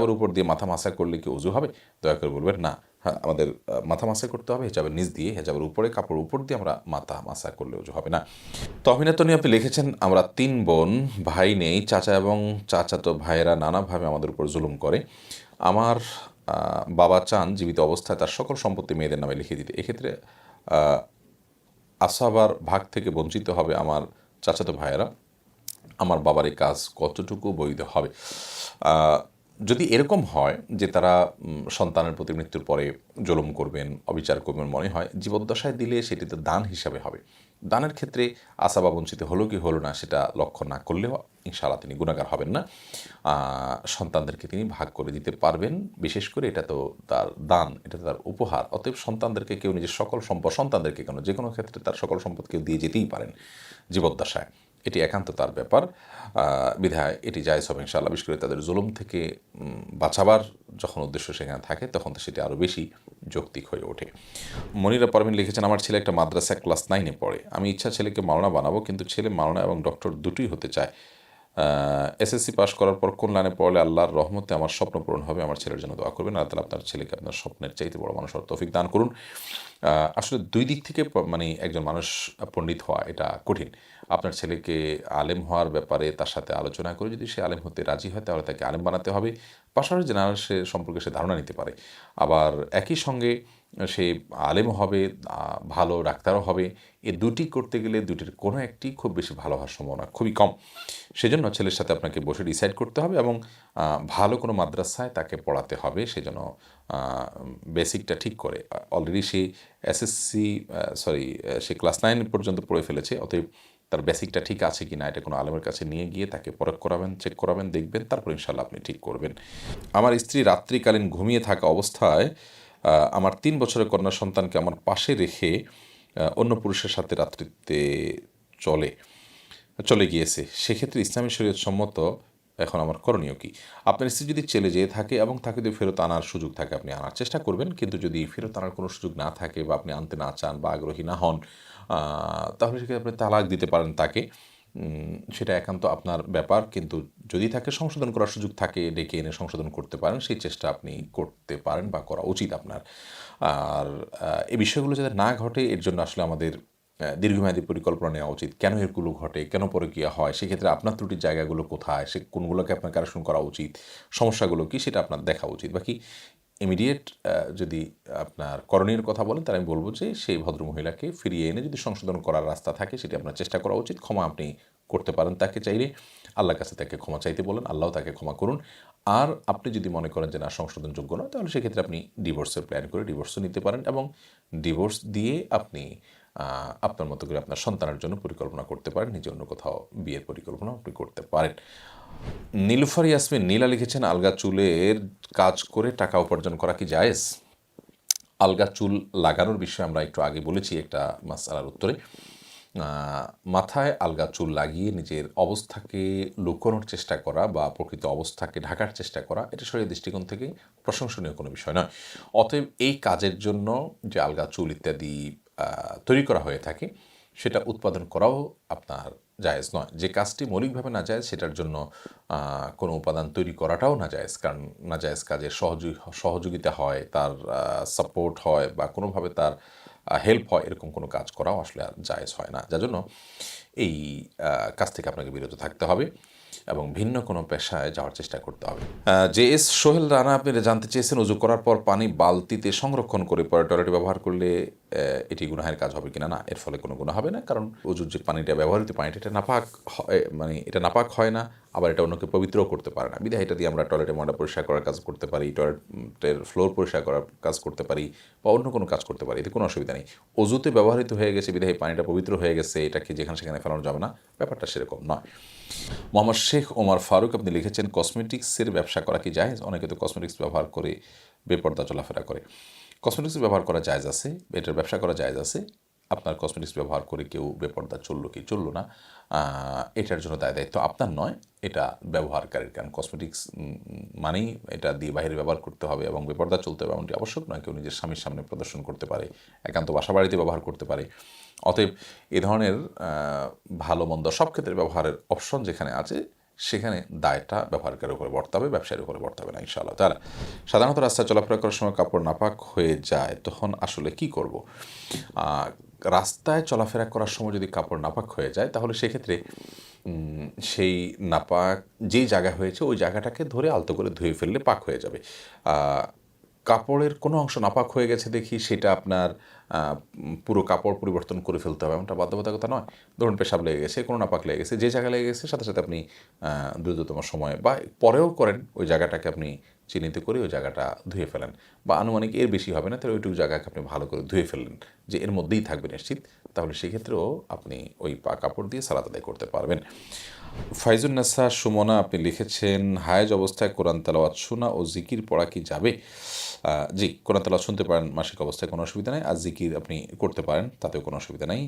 ওর উপর দিয়ে মাথা মাসা করলে কি ওযু হবে? দয়া করে বলবেন না। হ্যাঁ, আমাদের মাথা মাসা করতে হবে হিজাবের নিচ দিয়ে, হিজাবের উপরে কাপড়ের উপর দিয়ে আমরা মাথা মাসা করলে ওযু হবে না। তহমিনাতনী আপনি লিখেছেন, আমরা ৩ বোন, ভাই নেই। চাচা এবং চাচাতো ভাইয়েরা নানাভাবে আমাদের উপর জুলুম করে। আমার বাবা চান জীবিত অবস্থায় তার সকল সম্পত্তি মেয়েদের নামে লিখে দিতে। এক্ষেত্রে আ আসাবার ভাগ থেকে বঞ্চিত হবে আমার চাচাতো ভাইয়েরা। আমার বাবার এই কাজ কতটুকু বৈধ হবে? আ যদি এরকম হয় যে তারা সন্তানের প্রতি মৃত্যুর পরে জুলুম করবেন, অবিচার করবেন মনে হয়, জীবদ্দশায় দিলে সেটি তো দান হিসাবে হবে। দানের ক্ষেত্রে আসাবা বঞ্চিত হলো কি হলো না সেটা লক্ষ্য না করলেও ইনশাআল্লাহ তিনি গুনাহগার হবেন না। সন্তানদেরকে তিনি ভাগ করে দিতে পারবেন। বিশেষ করে এটা তো তার দান, এটা তো তার উপহার। অতএব সন্তানদেরকে কেউ নিজের সকল সম্পদ, সন্তানদেরকে কেন, যেকোনো ক্ষেত্রে তার সকল সম্পদ কেউ দিয়ে যেতেই পারেন জীবদ্দশায়। এটি একান্ত তার ব্যাপার। বিধায় এটি জায়েজ হবে ইনশাআল্লাহ। বিশেষ করে তাদের জুলুম থেকে বাঁচাবার যখন উদ্দেশ্য সেখানে থাকে তখন তো সেটি আরও বেশি যৌক্তিক হয়ে ওঠে। মনিরা পারভিন লিখেছেন, আমার ছেলে একটা মাদ্রাসায় ক্লাস 9-এ পড়ে। আমি ইচ্ছা ছেলেকে মাওলানা বানাবো, কিন্তু ছেলে মাওলানা এবং ডক্টর দুটোই হতে চায়। এসএসসি পাস করার পর কোন লাইনে পড়লে আল্লাহর রহমতে আমার স্বপ্ন পূরণ হবে? আমার ছেলের জন্য দোয়া করবেন। আল্লাহ তাআলা আপনার ছেলেকে আপনার স্বপ্নের চাইতে বড় মানুষ হওয়ার তৌফিক দান করুন। আসলে দুই দিক থেকে মানে একজন মানুষ পণ্ডিত হওয়া এটা কঠিন। আপনার ছেলেকে আলেম হওয়ার ব্যাপারে তার সাথে আলোচনা করে যদি সে আলেম হতে রাজি হয় তাহলে তাকে আলেম বানাতে হবে। পাশাপাশি যেন সে সম্পর্কে সে ধারণা নিতে পারে। আবার একই সঙ্গে সে আলেমও হবে, ভালো ডাক্তারও হবে। এ দুটি করতে গেলে দুটির কোনো একটি খুব বেশি ভালো হওয়ার সম্ভাবনা খুবই কম। সেজন্য ছেলের সাথে আপনাকে বসে ডিসাইড করতে হবে এবং ভালো কোনো মাদ্রাসায় তাকে পড়াতে হবে। সেজন্য বেসিকটা ঠিক করে অলরেডি সে এসএসসি সে ক্লাস 9 পর্যন্ত পড়ে ফেলেছে। অতএব তার বেসিকটা ঠিক আছে কি না এটা কোনো আলেমের কাছে নিয়ে গিয়ে তাকে পরখ করাবেন, চেক করাবেন, দেখবেন, তারপর ইনশাআল্লাহ আপনি ঠিক করবেন। আমার স্ত্রী রাত্রিকালীন ঘুমিয়ে থাকা অবস্থায় আমার ৩ বছরের কন্যা সন্তানকে আমার পাশে রেখে অন্য পুরুষের সাথে রাত্রিতে চলে গিয়েছে। সেক্ষেত্রে ইসলামী শরীয়ত সম্মত এখন আমার করণীয় কী? আপনার স্ত্রী যদি চলে যেয়ে থাকে এবং তাকে যদি ফেরত আনার সুযোগ থাকে আপনি আনার চেষ্টা করবেন। কিন্তু যদি ফেরত আনার কোনো সুযোগ না থাকে বা আপনি আনতে না চান বা আগ্রহী না হন, তাহলে সেক্ষেত্রে আপনি তালাক দিতে পারেন তাকে। সেটা একান্ত আপনার ব্যাপার। কিন্তু যদি তাকে সংশোধন করার সুযোগ থাকে, ডেকে এনে সংশোধন করতে পারেন, সেই চেষ্টা আপনি করতে পারেন বা করা উচিত আপনার। আর এই বিষয়গুলো যাতে না ঘটে এর জন্য আসলে আমাদের দীর্ঘমেয়াদী পরিকল্পনা নেওয়া উচিত। কেন এগুলো ঘটে, কেন পরকীয়া হয়, সেক্ষেত্রে আপনার ত্রুটির জায়গাগুলো কোথায়, সে কোনগুলোকে আপনার কারেকশন করা উচিত, সমস্যাগুলো কী সেটা আপনার দেখা উচিত। বাকি ইমিডিয়েট যদি আপনার করণীয়ের কথা বলেন তাহলে আমি বলব যে সেই ভদ্রমহিলাকে ফিরিয়ে এনে যদি সংশোধন করার রাস্তা থাকে সেটি আপনার চেষ্টা করা উচিত। ক্ষমা আপনি করতে পারেন তাকে চাইলে। আল্লাহর কাছে তাকে ক্ষমা চাইতে বলেন, আল্লাহও তাকে ক্ষমা করুন। আর আপনি যদি মনে করেন যে না সংশোধনযোগ্য নয় তাহলে সেক্ষেত্রে আপনি ডিভোর্সের প্ল্যান করে ডিভোর্সও নিতে পারেন এবং ডিভোর্স দিয়ে আপনি আপনার মতো করে আপনার সন্তানের জন্য পরিকল্পনা করতে পারেন। নিজে অন্য কোথাও বিয়ের পরিকল্পনা আপনি করতে পারেন। নীলুফার ইয়াসমিন নীলা লিখেছেন, আলগা চুলের কাজ করে টাকা উপার্জন করা কি জায়েজ? আলগা চুল লাগানোর বিষয়ে আমরা একটু আগে বলেছি একটা মাসআলার উত্তরে। মাথায় আলগা চুল লাগিয়ে নিজের অবস্থাকে লুকোনোর চেষ্টা করা বা প্রকৃত অবস্থাকে ঢাকার চেষ্টা করা এটা শরীরের দৃষ্টিকোণ থেকে প্রশংসনীয় কোনো বিষয় নয়। অতএব এই কাজের জন্য যে আলগা চুল ইত্যাদি তৈরি করা হয়ে থাকে সেটা উৎপাদন করাও আপনার জায়েজ নয়। যে কাজটি মৌলিকভাবে নাজায়েজ সেটার জন্য কোনো উপাদান তৈরি করাটাও নাজায়েজ। কারণ নাজায়েজ কাজে সহযোগিতা হয়, তার সাপোর্ট হয় বা কোনোভাবে তার হেল্প হয়, এরকম কোনো কাজ করাও আসলে আর জায়েজ হয় না। যার জন্য এই কাজ থেকে আপনাকে বিরত থাকতে হবে এবং ভিন্ন কোনো পেশায় যাওয়ার চেষ্টা করতে হবে। জে.এস. সোহেল রানা আপনি জানতে চেয়েছেন, উজু করার পর পানি বালতিতে সংরক্ষণ করে পরে টয়লেটে ব্যবহার করলে এটি গুনাহের কাজ হবে কিনা? না, এর ফলে কোনো গুনাহ হবে না। কারণ উজুর যে পানিটা ব্যবহৃত পানিটা এটা নাপাক হয়, মানে এটা নাপাক হয় না, আবার এটা অন্যকে পবিত্রও করতে পারে না। বিধায় এটা দিয়ে আমরা টয়লেটে ময়লা পরিষ্কার করার কাজ করতে পারি, টয়লেটের ফ্লোর পরিষ্কার করার কাজ করতে পারি বা অন্য কোনো কাজ করতে পারি, এতে কোনো অসুবিধা নেই। অজুতে ব্যবহৃত হয়ে গেছে বিধায় পানিটা পবিত্র হয়ে গেছে, এটাকে যেখানে সেখানে ফেলানো যাবে না, ব্যাপারটা সেরকম নয়। মোহাম্মদ শেখ ওমর ফারুক আপনি লিখেছেন, কসমেটিক্সের ব্যবসা করা কি জায়েজ? অনেকে তো কসমেটিক্স ব্যবহার করে বেপর্দা চলাফেরা করে। কসমেটিক্স ব্যবহার করা জায়েজ আছে, এটার ব্যবসা করা জায়েজ আছে। আপনার কসমেটিক্স ব্যবহার করে কেউ বেপর্দা চললো কি চললো না, এটার জন্য দায়িত্ব আপনার নয়, এটা ব্যবহারকারীর। কারণ কসমেটিক্স মানেই এটা দিয়ে বাইরে ব্যবহার করতে হবে এবং বেপর্দা চলতে হবে এমনটি আবশ্যক নয়। কেউ নিজের স্বামীর সামনে প্রদর্শন করতে পারে, একান্ত বাসা বাড়িতে ব্যবহার করতে পারে। অতএব এ ধরনের ভালো মন্দ সব ক্ষেত্রে ব্যবহারের অপশন যেখানে আছে সেখানে দায়টা ব্যবহারকারীর উপরে বর্তাবে, ব্যবসায়ীর উপরে বর্তাবে না ইনশাআল্লাহ তাআলা। সাধারণত রাস্তায় চলাফেরা করার সময় কাপড় নাপাক হয়ে যায়, তখন আসলে কি করব? রাস্তায় চলাফেরা করার সময় যদি কাপড় নাপাক হয়ে যায়, তাহলে সেক্ষেত্রে সেই নাপাক যেই জায়গা হয়েছে ওই জায়গাটাকে ধরে আলতো করে ধুয়ে ফেললে পাক হয়ে যাবে। আ কাপড়ের কোনো অংশ নাপাক হয়ে গেছে দেখি সেটা আপনার পুরো কাপড় পরিবর্তন করে ফেলতে হবে এমনটা বাধ্যবাধকতা নয়। ধরুন পেশাব লেগে গেছে, কোনো নাপাক লেগে গেছে, যে জায়গায় লেগে গেছে সাথে, সাথে আপনি দ্রুততম সময়ে বা পরেও করেন ওই জায়গাটাকে আপনি চিহ্নিত করে ওই জায়গাটা ধুয়ে ফেলেন। বা আনুমানিক এর বেশি হবে না, তাহলে ওইটুকু জায়গাকে আপনি ভালো করে ধুয়ে ফেললেন যে এর মধ্যেই থাকবে নিশ্চিত। তাহলে সেক্ষেত্রেও আপনি ওই কাপড় দিয়ে সালাত আদায় করতে পারবেন। ফাইজুন্নেসা সুমনা আপনি লিখেছেন, হায়েজ অবস্থায় কোরআন তেলাওয়াত শোনা ও জিকির পড়া কি যাবে? জি, কোরআন তেলাওয়াত শুনতে পারেন মাসিক অবস্থায়, কোনো অসুবিধা নাই। আর জিকির আপনি করতে পারেন, তাতেও কোনো অসুবিধা নাই।